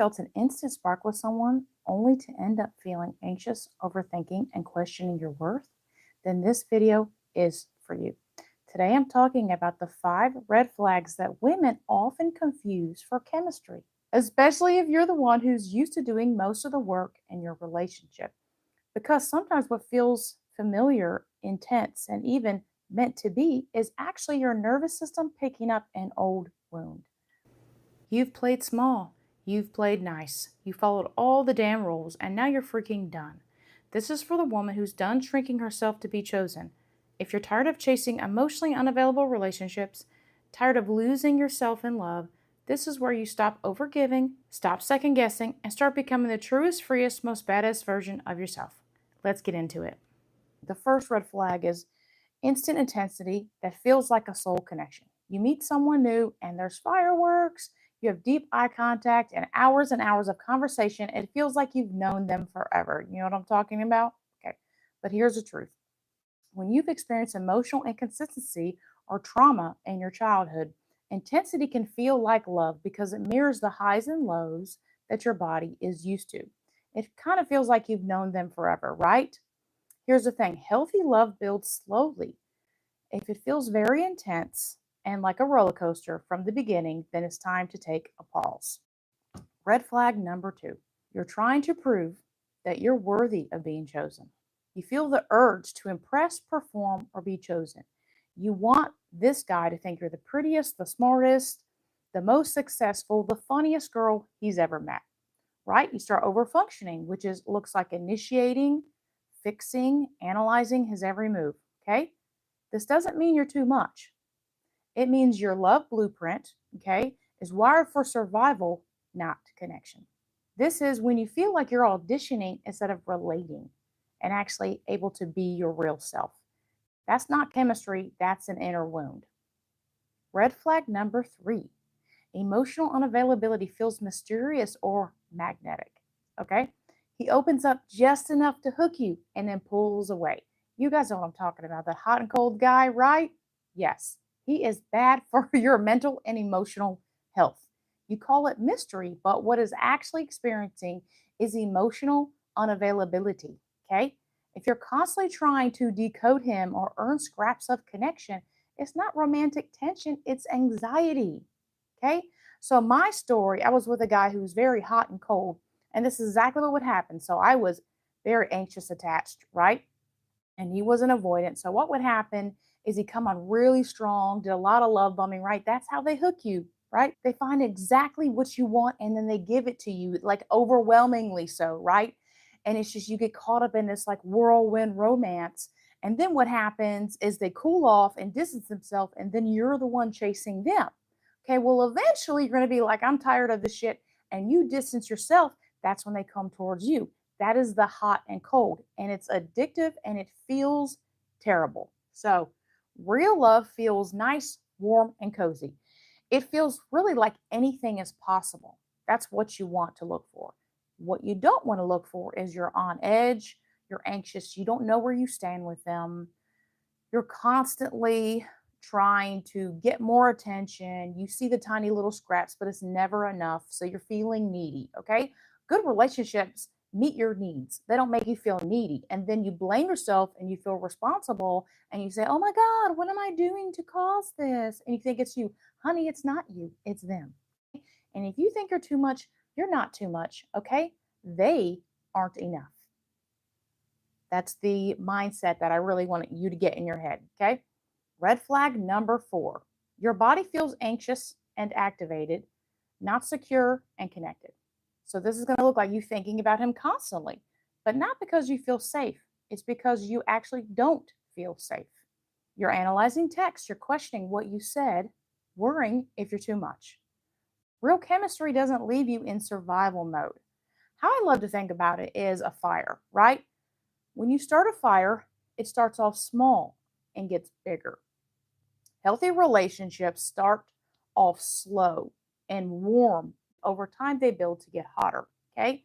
felt an instant spark with someone only to end up feeling anxious, overthinking, and questioning your worth? Then this video is for you. Today I'm talking about the 5 red flags that women often confuse for chemistry, especially if you're the one who's used to doing most of the work in your relationship. Because sometimes what feels familiar, intense, and even meant to be is actually your nervous system picking up an old wound. You've played small. You've played nice. You followed all the damn rules, and now you're freaking done. This is for the woman who's done shrinking herself to be chosen. If you're tired of chasing emotionally unavailable relationships, tired of losing yourself in love, this is where you stop overgiving, stop second guessing, and start becoming the truest, freest, most badass version of yourself. Let's get into it. The first red flag is instant intensity that feels like a soul connection. You meet someone new and there's fireworks, you have deep eye contact and hours of conversation. It feels like you've known them forever. You know what I'm talking about? Okay. But here's the truth. When you've experienced emotional inconsistency or trauma in your childhood, intensity can feel like love because it mirrors the highs and lows that your body is used to. It kind of feels like you've known them forever, right? Here's the thing, healthy love builds slowly. If it feels very intense and like a roller coaster from the beginning, then it's time to take a pause. Red flag number 2, you're trying to prove that you're worthy of being chosen. You feel the urge to impress, perform, or be chosen. You want this guy to think you're the prettiest, the smartest, the most successful, the funniest girl he's ever met, right? You start over functioning, which is looks like initiating, fixing, analyzing his every move, okay? This doesn't mean you're too much. It means your love blueprint, okay, is wired for survival, not connection. This is when you feel like you're auditioning instead of relating and actually able to be your real self. That's not chemistry, that's an inner wound. Red flag number 3, emotional unavailability feels mysterious or magnetic, okay? He opens up just enough to hook you and then pulls away. You guys know what I'm talking about, the hot and cold guy, right? Yes, he is bad for your mental and emotional health. You call it mystery, but what is actually experiencing is emotional unavailability, okay? If you're constantly trying to decode him or earn scraps of connection, it's not romantic tension, it's anxiety, okay? So my story, I was with a guy who was very hot and cold, and this is exactly what would happen. So I was very anxious attached, right? And he was an avoidant. So what would happen is he'd come on really strong, did a lot of love bombing, right? That's how they hook you, right? They find exactly what you want and then they give it to you, like overwhelmingly so, right? And it's just you get caught up in this like whirlwind romance. And then what happens is they cool off and distance themselves, and then you're the one chasing them. Okay, well, eventually you're going to be like, I'm tired of this shit. And you distance yourself. That's when they come towards you. That is the hot and cold. And it's addictive and it feels terrible. So, real love feels nice, warm, and cozy. It feels really like anything is possible. That's what you want to look for. What you don't want to look for is you're on edge, you're anxious, you don't know where you stand with them, you're constantly trying to get more attention. You see the tiny little scraps, but it's never enough. So you're feeling needy. Okay. Good relationships meet your needs, they don't make you feel needy. And then you blame yourself and you feel responsible and you say, oh my God, what am I doing to cause this? And you think it's you. Honey, it's not you, it's them. And if you think you're too much, you're not too much. Okay. They aren't enough. That's the mindset that I really want you to get in your head. Okay. Red flag number 4, your body feels anxious and activated, not secure and connected. So this is going to look like you thinking about him constantly, but not because you feel safe. It's because you actually don't feel safe. You're analyzing text, you're questioning what you said, worrying if you're too much. Real chemistry doesn't leave you in survival mode. How I love to think about it is a fire, right? When you start a fire, it starts off small and gets bigger. Healthy relationships start off slow and warm. Over time, they build to get hotter. Okay.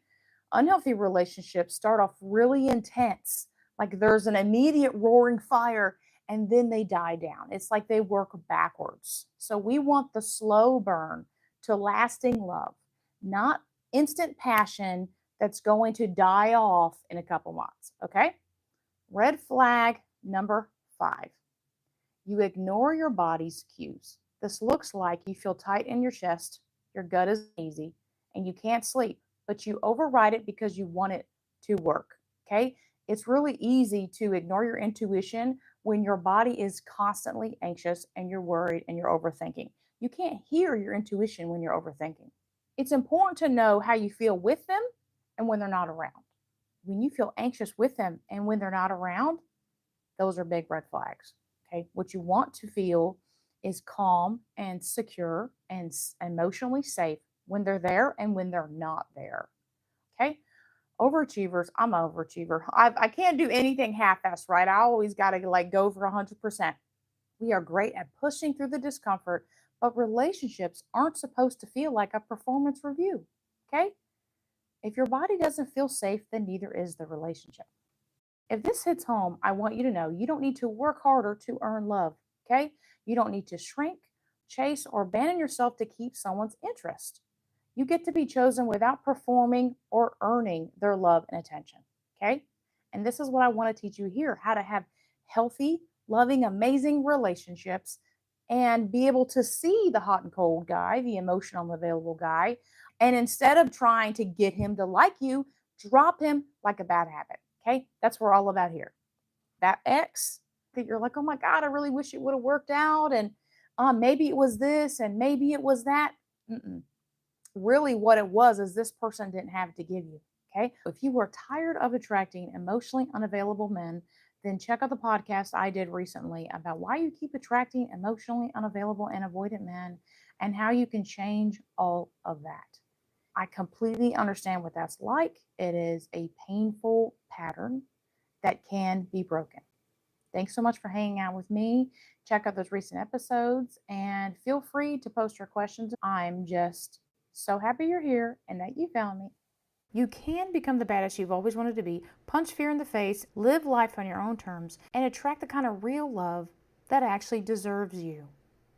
Unhealthy relationships start off really intense, like there's an immediate roaring fire, and then they die down. It's like they work backwards. So we want the slow burn to lasting love, not instant passion that's going to die off in a couple months. Okay? Red flag number 5. You ignore your body's cues. This looks like you feel tight in your chest, your gut is easy, and you can't sleep, but you override it because you want it to work. Okay? It's really easy to ignore your intuition when your body is constantly anxious and you're worried and you're overthinking. You can't hear your intuition when you're overthinking. It's important to know how you feel with them and when they're not around. When you feel anxious with them and when they're not around, those are big red flags. Okay. What you want to feel is calm and secure and emotionally safe when they're there and when they're not there. Okay. Overachievers, I'm an overachiever. I can't do anything half-assed, right? I always got to like go for 100%. We are great at pushing through the discomfort, but relationships aren't supposed to feel like a performance review. Okay. If your body doesn't feel safe, then neither is the relationship. If this hits home, I want you to know you don't need to work harder to earn love, okay? You don't need to shrink, chase, or abandon yourself to keep someone's interest. You get to be chosen without performing or earning their love and attention, okay? And this is what I want to teach you here, how to have healthy, loving, amazing relationships and be able to see the hot and cold guy, the emotional and available guy, and instead of trying to get him to like you, drop him like a bad habit. Okay, that's what we're all about here. That ex that you're like, oh my God, I really wish it would have worked out. And maybe it was this and maybe it was that. Mm-mm. Really, what it was is this person didn't have to give you. Okay, if you were tired of attracting emotionally unavailable men, then check out the podcast I did recently about why you keep attracting emotionally unavailable and avoidant men and how you can change all of that. I completely understand what that's like. It is a painful pattern that can be broken. Thanks so much for hanging out with me. Check out those recent episodes and feel free to post your questions. I'm just so happy you're here and that you found me. You can become the badass you've always wanted to be, punch fear in the face, live life on your own terms, and attract the kind of real love that actually deserves you.